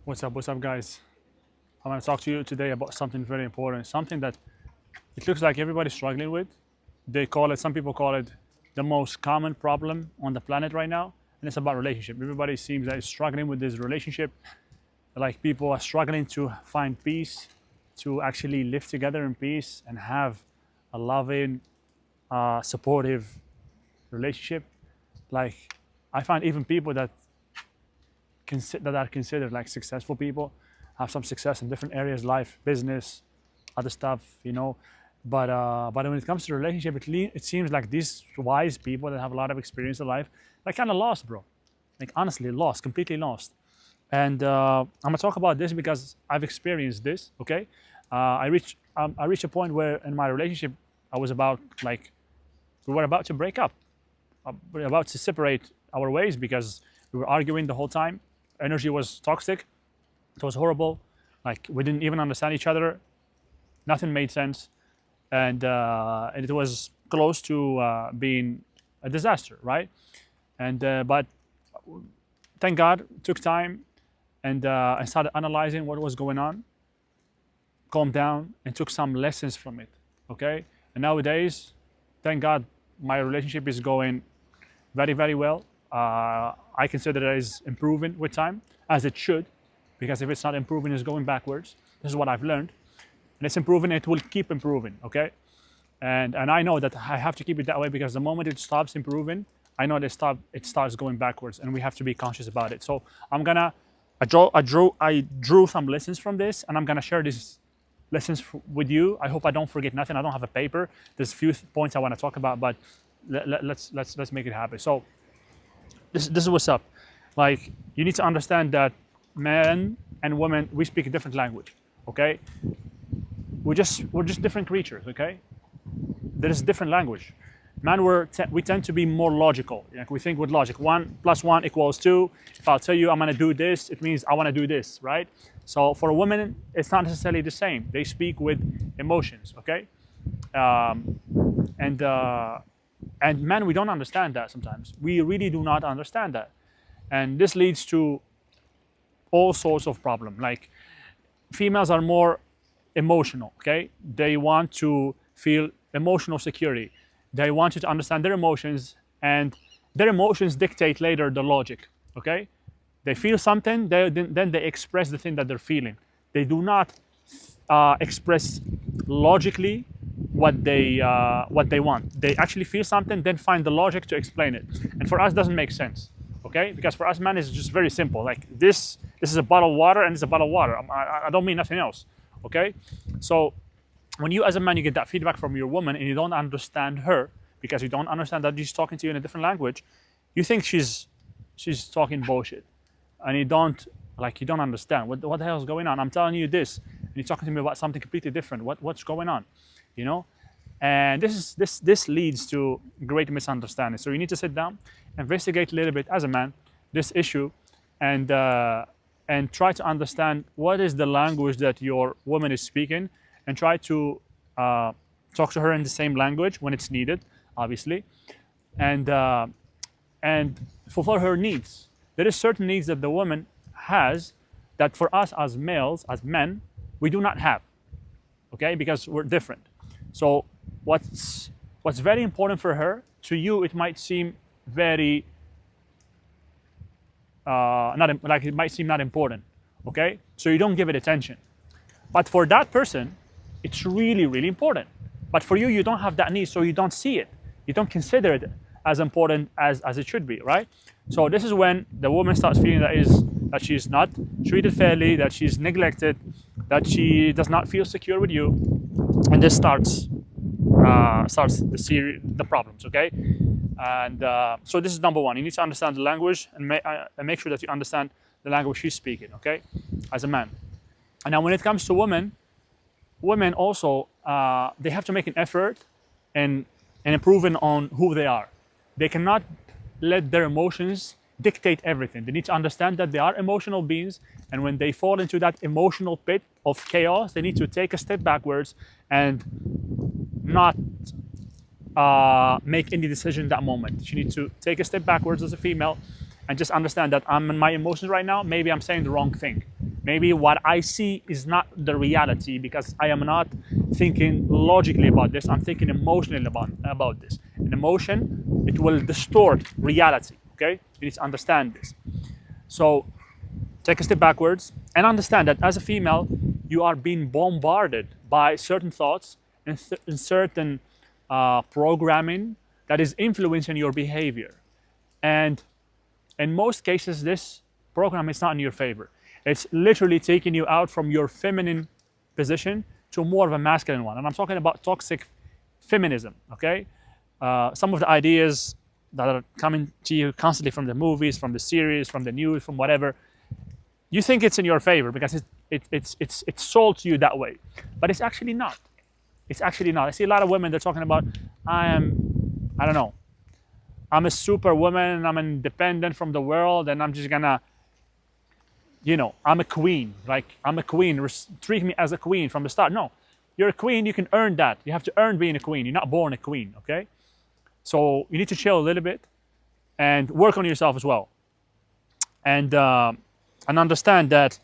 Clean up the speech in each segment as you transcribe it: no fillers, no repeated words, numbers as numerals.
What's up, guys? I want to talk to you today about something very important, something that it looks like everybody's struggling with. Some people call it the most common problem on the planet right now, and it's about relationship. Everybody seems that is struggling with this relationship. Like people are struggling to find peace, to actually live together in peace and have a loving, supportive relationship. Like I find even people that are considered like successful people have some success in different areas, life, business, other stuff. But when it comes to relationship, it seems like these wise people that have a lot of experience in life, they're kind of lost, bro. Like honestly, lost, completely lost. And I'm gonna talk about this because I've experienced this. Okay, I reached a point where in my relationship I was about like we were about to break up. We were about to separate our ways because we were arguing the whole time. Energy was toxic. It was horrible. Like we didn't even understand each other. Nothing made sense, and it was close to being a disaster, right? And but thank God, it took time, and I started analyzing what was going on, calmed down, and took some lessons from it. Okay, and nowadays, thank God, my relationship is going very, very well. I consider it is improving with time, as it should, because if it's not improving, it's going backwards. This is what I've learned, and it's improving. It will keep improving. Okay, and I know that I have to keep it that way because the moment it stops improving, I know it starts going backwards, and we have to be conscious about it. So I drew some lessons from this, and I'm gonna share these lessons with you. I hope I don't forget nothing. I don't have a paper. There's a few points I want to talk about, but let's make it happen. So this is what's up. Like you need to understand that men and women, we speak a different language. Okay, we're just different creatures. Okay, there is a different language. Man, we tend to be more logical. Like we think with logic. 1 + 1 = 2. If I'll tell you I'm gonna do this, it means I want to do this, right? So for a woman, it's not necessarily the same. They speak with emotions. Okay, um, and men, we don't understand that sometimes. We really do not understand that, and this leads to all sorts of problems. Like females are more emotional. Okay, they want to feel emotional security. They want you to understand their emotions, and their emotions dictate later the logic. Okay, they feel something, then they express the thing that they're feeling. They do not express logically what they want. They actually feel something, then find the logic to explain it. And for us, it doesn't make sense. Okay, because for us, man, it's just very simple. Like this is a bottle of water, and it's a bottle of water. I don't mean nothing else. Okay, so when you as a man you get that feedback from your woman and you don't understand her because you don't understand that she's talking to you in a different language, you think she's talking bullshit, and you don't understand what the hell is going on. I'm telling you this, and you're talking to me about something completely different. What's going on, you know? And this leads to great misunderstanding. So you need to sit down, investigate a little bit as a man this issue, and try to understand what is the language that your woman is speaking, and try to talk to her in the same language when it's needed, obviously, and fulfill her needs. There is certain needs that the woman has that for us as males, as men, we do not have. Okay, because we're different. So what's very important for her, to you it might seem very it might seem not important. Okay, so you don't give it attention, but for that person, it's really, really important. But for you, you don't have that need, so you don't see it. You don't consider it as important as it should be, right? So this is when the woman starts feeling that she's not treated fairly, that she's neglected, that she does not feel secure with you, and this starts the problems. Okay, and so this is number one. You need to understand the language and make sure that you understand the language she's speaking. Okay, as a man. And now when it comes to women also, they have to make an effort in improving on who they are. They cannot let their emotions dictate everything. They need to understand that they are emotional beings, and when they fall into that emotional pit of chaos, they need to take a step backwards and not make any decision that moment. You need to take a step backwards as a female and just understand that I'm in my emotions right now. Maybe I'm saying the wrong thing. Maybe what I see is not the reality because I am not thinking logically about this. I'm thinking emotionally about this. An emotion, it will distort reality. Okay, you need to understand this. So take a step backwards and understand that as a female, you are being bombarded by certain thoughts and, certain programming that is influencing your behavior. And in most cases, this program is not in your favor. It's literally taking you out from your feminine position to more of a masculine one. And I'm talking about toxic feminism, okay? Some of the ideas that are coming to you constantly from the movies, from the series, from the news, from whatever, you think it's in your favor because it's sold to you that way. But it's actually not. It's actually not. I see a lot of women, they're talking about, I don't know, I'm a superwoman, I'm independent from the world, and I'm just gonna, I'm a queen. Like, I'm a queen. Treat me as a queen from the start. No, you're a queen, you can earn that. You have to earn being a queen. You're not born a queen, okay? So you need to chill a little bit and work on yourself as well. And understand that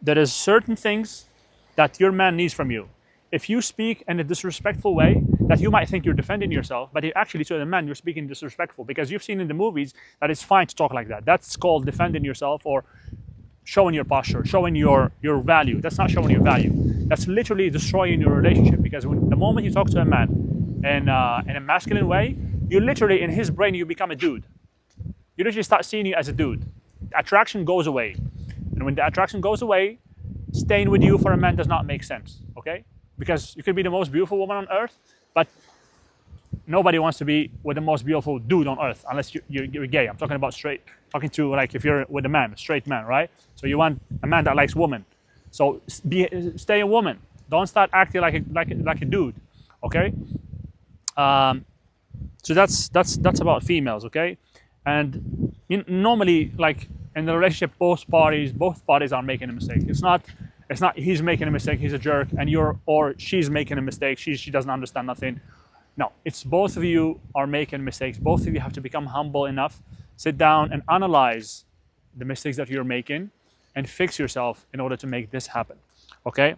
there is certain things that your man needs from you. If you speak in a disrespectful way, that you might think you're defending yourself, but actually to the man you're speaking disrespectful because you've seen in the movies that it's fine to talk like that. That's called defending yourself or showing your posture, showing your value. That's not showing your value. That's literally destroying your relationship because the moment you talk to a man in a masculine way, you literally, in his brain, you become a dude. You literally start seeing you as a dude. Attraction goes away. And when the attraction goes away, staying with you for a man does not make sense, okay? Because you could be the most beautiful woman on earth, but nobody wants to be with the most beautiful dude on earth unless you're gay. I'm talking about straight, talking to like if you're with a man, a straight man, right? So you want a man that likes women. So stay a woman. Don't start acting like a dude, okay? So that's about females, okay? And normally, like in the relationship, both parties are making a mistake. It's not he's making a mistake, he's a jerk, and or she's making a mistake, she doesn't understand nothing. No, it's both of you are making mistakes. Both of you have to become humble enough, sit down and analyze the mistakes that you're making and fix yourself in order to make this happen. Okay?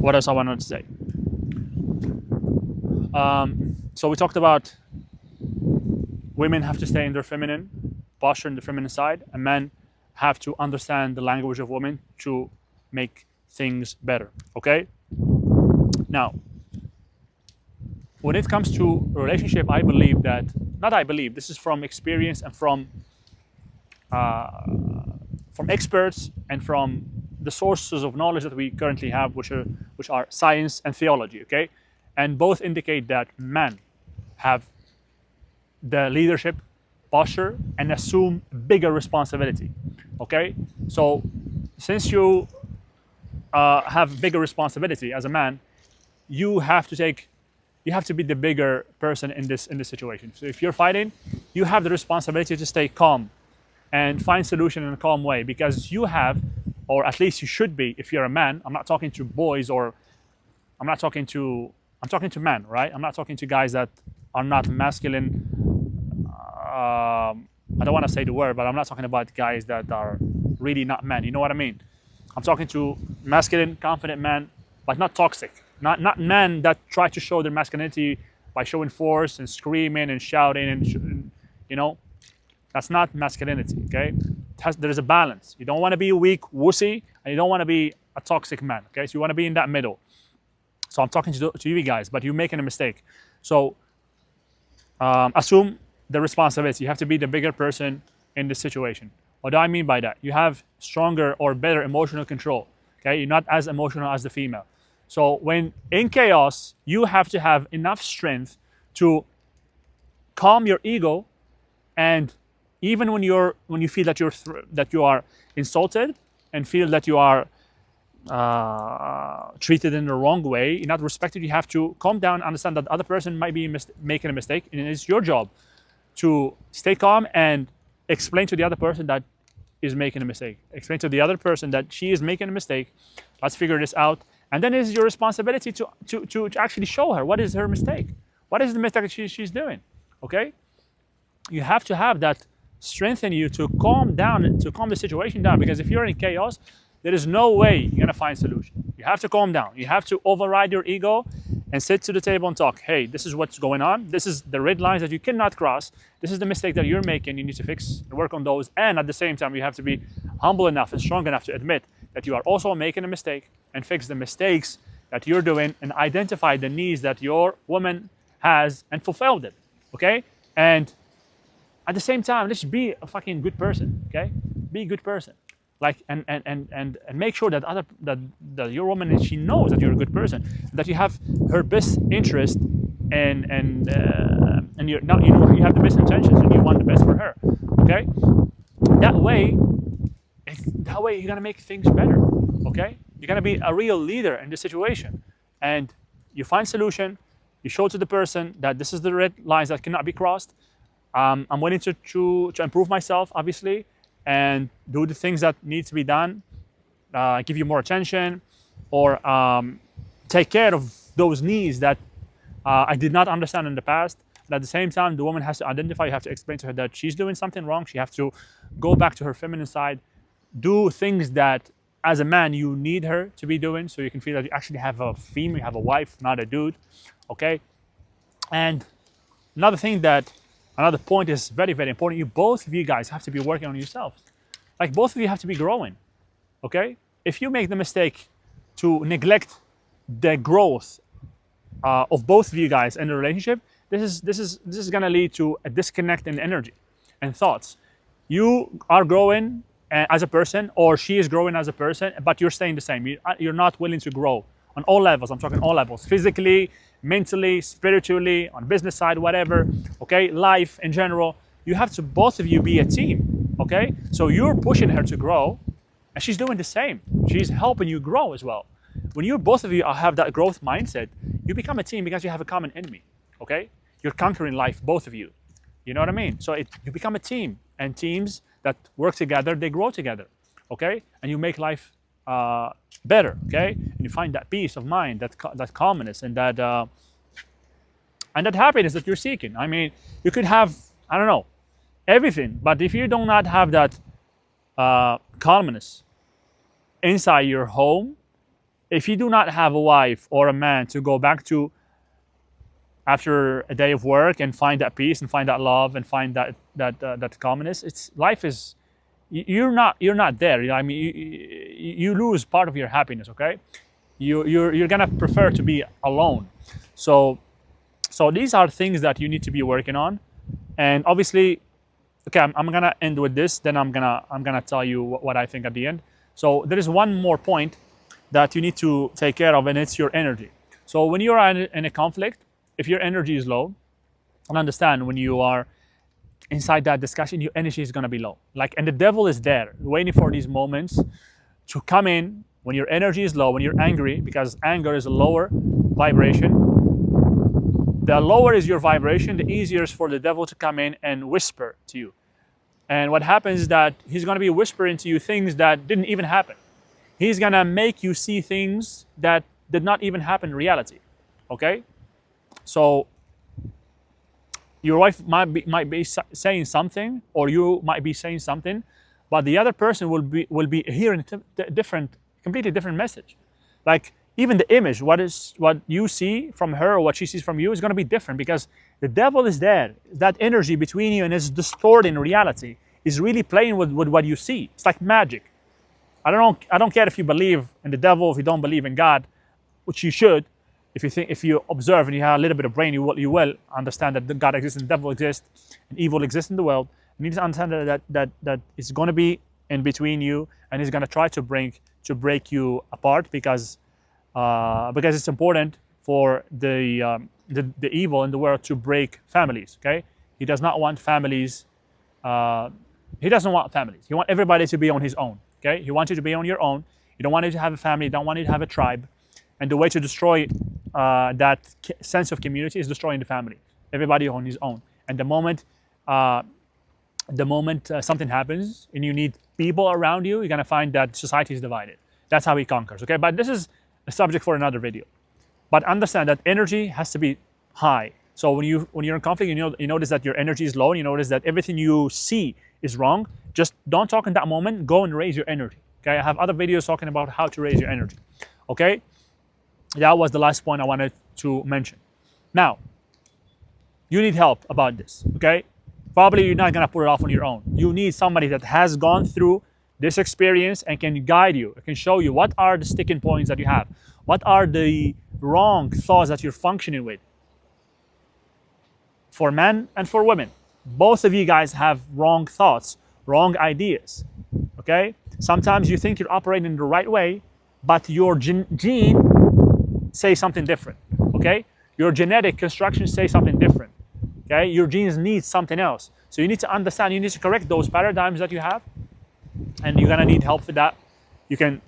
What else I wanted to say? So we talked about women have to stay in their feminine posture, in the feminine side, and men have to understand the language of women to make things better. Okay? Now, when it comes to a relationship, I believe that, this is from experience and from experts and from the sources of knowledge that we currently have, which are science and theology, okay? And both indicate that men have the leadership posture and assume bigger responsibility, okay? So since you have bigger responsibility as a man, you have to be the bigger person in this situation. So if you're fighting, you have the responsibility to stay calm and find solution in a calm way because you have, or at least you should be, if you're a man. I'm not talking to boys I'm talking to men, right? I'm not talking to guys that are not masculine. I don't want to say the word, but I'm not talking about guys that are really not men. You know what I mean? I'm talking to masculine, confident men, but not toxic. Not men that try to show their masculinity by showing force and screaming and shouting and that's not masculinity, okay? There is a balance. You don't want to be a weak wussy and you don't want to be a toxic man, okay? So you want to be in that middle. So I'm talking to you guys, but you're making a mistake. So assume the responsibility. You have to be the bigger person in this situation. What do I mean by that? You have stronger or better emotional control, okay? You're not as emotional as the female. So when in chaos, you have to have enough strength to calm your ego, and even when you feel that you are insulted and feel that you are treated in the wrong way, you're not respected, you have to calm down, understand that the other person might be making a mistake, and it's your job to stay calm and explain to the other person that is making a mistake. Explain to the other person that she is making a mistake. Let's figure this out. And then it is your responsibility to actually show her what is her mistake. What is the mistake that she's doing, okay? You have to have that strengthen you to calm down, to calm the situation down. Because if you're in chaos, there is no way you're gonna find solution. You have to calm down. You have to override your ego and sit to the table and talk. Hey, this is what's going on. This is the red lines that you cannot cross. This is the mistake that you're making. You need to fix and work on those. And at the same time, you have to be humble enough and strong enough to admit that you are also making a mistake and fix the mistakes that you're doing and identify the needs that your woman has and fulfill them. Okay? And at the same time, let's be a fucking good person. Okay? Be a good person. Like and make sure that that your woman, she knows that you're a good person, that you have her best interest, and you're not, you know, you have the best intentions and you want the best for her. Okay, that way you're gonna make things better. Okay, you're gonna be a real leader in this situation, and you find solution. You show to the person that this is the red lines that cannot be crossed. I'm willing to improve myself, obviously, and do the things that need to be done, give you more attention, or take care of those needs that I did not understand in the past. And at the same time, the woman has to identify, you have to explain to her that she's doing something wrong. She has to go back to her feminine side, do things that as a man you need her to be doing, so you can feel that you actually have a female, you have a wife, not a dude. Okay? And another point is very, very important. Both of you guys have to be working on yourselves. Like, both of you have to be growing. Okay? If you make the mistake to neglect the growth of both of you guys in the relationship, this is gonna lead to a disconnect in energy and thoughts. You are growing as a person, or she is growing as a person, but you're staying the same. You're not willing to grow on all levels. I'm talking all levels: physically, mentally, spiritually, on business side, whatever. Okay, life in general. You have to, both of you, be a team. Okay, so you're pushing her to grow, and she's doing the same. She's helping you grow as well. When you both of you have that growth mindset, you become a team because you have a common enemy. Okay, you're conquering life, both of you. You know what I mean? So you become a team, and teams that work together, they grow together. Okay, and you make life better. Okay, and you find that peace of mind, that calmness, and that happiness that you're seeking. I mean, you could have, I don't know, everything, but if you do not have that calmness inside your home, if you do not have a wife or a man to go back to after a day of work and find that peace and find that love and find that calmness, life is, you're not there. I mean, you lose part of your happiness. Okay, you're gonna prefer to be alone. So these are things that you need to be working on. And obviously, okay, I'm gonna end with this. Then I'm gonna tell you what I think at the end. So there is one more point that you need to take care of, and it's your energy. So when you are in a conflict, if your energy is low, and understand, when you are inside that discussion, your energy is going to be low. Like, and the devil is there waiting for these moments to come in when your energy is low, when you're angry, because anger is a lower vibration. The lower is your vibration, the easier is for the devil to come in and whisper to you. And what happens is that he's going to be whispering to you things that didn't even happen. He's going to make you see things that did not even happen in reality. Okay? So your wife might be saying something, or you might be saying something, but the other person will be hearing a completely different message. Like, even the image, what you see from her or what she sees from you is going to be different, because the devil is there. That energy between you and it's distorting reality is really playing with what you see. It's like magic. I don't care if you believe in the devil, if you don't believe in God, which you should. If you observe and you have a little bit of brain, you will understand that God exists and the devil exists and evil exists in the world. You need to understand that it's going to be in between you, and it's going to try to break you apart, because it's important for the evil in the world to break families. Okay, he does not want families. He doesn't want families. He wants everybody to be on his own. Okay, he wants you to be on your own. You don't want you to have a family. You don't want you to have a tribe. And the way to destroy that sense of community is destroying the family. Everybody on his own. And the moment something happens and you need people around you, you're gonna find that society is divided. That's how he conquers. Okay, but this is a subject for another video. But understand that energy has to be high. So when you're in conflict, you notice that your energy is low. And you notice that everything you see is wrong, just don't talk in that moment. Go and raise your energy. Okay, I have other videos talking about how to raise your energy. Okay, that was the last point I wanted to mention. Now, you need help about this. Okay, probably you're not gonna put it off on your own. You need somebody that has gone through this experience and can guide you, can show you what are the sticking points that you have, what are the wrong thoughts that you're functioning with. For men and for women, both of you guys have wrong thoughts, wrong ideas. Okay, sometimes you think you're operating the right way, but your gene say something different. Okay, your genetic construction say something different. Okay, your genes need something else. So you need to understand, you need to correct those paradigms that you have, and you're gonna need help with that. You can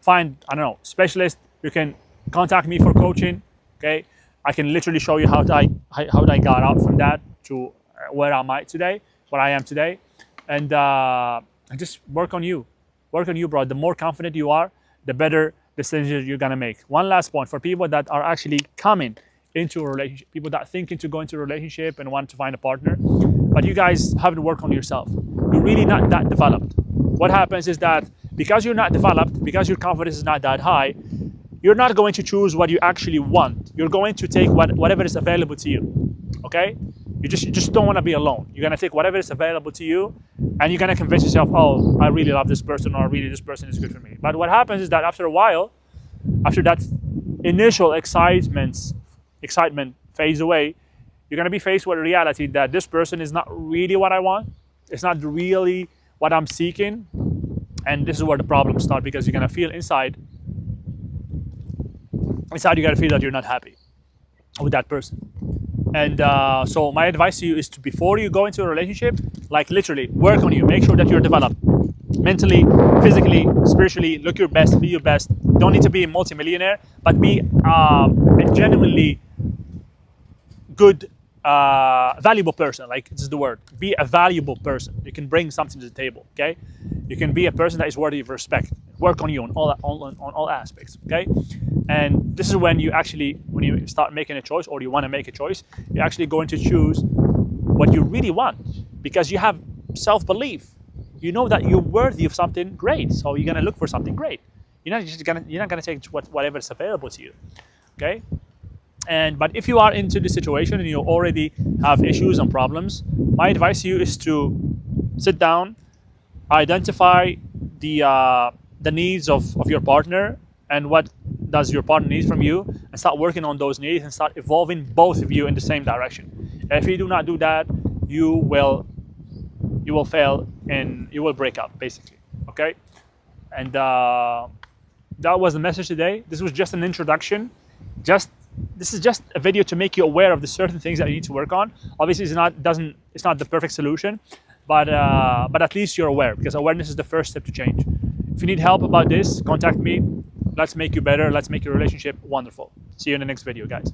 find, I don't know, specialist. You can contact me for coaching. Okay, I can literally show you how I got out from that to where I am today, and just work on you, bro. The more confident you are, the better decisions you're gonna make. One last point for people that are actually coming into a relationship, people that think into going into a relationship and want to find a partner, but you guys haven't worked on yourself. You're really not that developed. What happens is that because you're not developed, because your confidence is not that high, you're not going to choose what you actually want. You're going to take whatever is available to you. Okay? You just don't want to be alone. You're gonna take whatever is available to you, and you're gonna convince yourself, oh, I really love this person, or really this person is good for me. But what happens is that after a while, after that initial excitement fades away, you're gonna be faced with a reality that this person is not really what I want. It's not really what I'm seeking, and this is where the problems start, because you're gonna feel inside you gotta feel that you're not happy with that person. And so my advice to you is to, before you go into a relationship, like literally work on you. Make sure that you're developed mentally, physically, spiritually. Look your best, be your best. Don't need to be a multimillionaire, but be a genuinely good, valuable person. Like, this is the word. Be a valuable person. You can bring something to the table. Okay, you can be a person that is worthy of respect. Work on you on all aspects. Okay. And this is when you start making a choice, or you want to make a choice, you're actually going to choose what you really want, because you have self-belief. You know that you're worthy of something great, so you're gonna look for something great. You're not gonna take whatever is available to you. Okay? But if you are into this situation and you already have issues and problems, my advice to you is to sit down, identify the needs of your partner, and what does your partner need from you, and start working on those needs and start evolving both of you in the same direction. And if you do not do that, you will fail and you will break up, basically. Okay? And that was the message today. This was just an introduction. This is just a video to make you aware of the certain things that you need to work on. Obviously, it's not the perfect solution, but at least you're aware, because awareness is the first step to change. If you need help about this, contact me. Let's make you better. Let's make your relationship wonderful. See you in the next video, guys.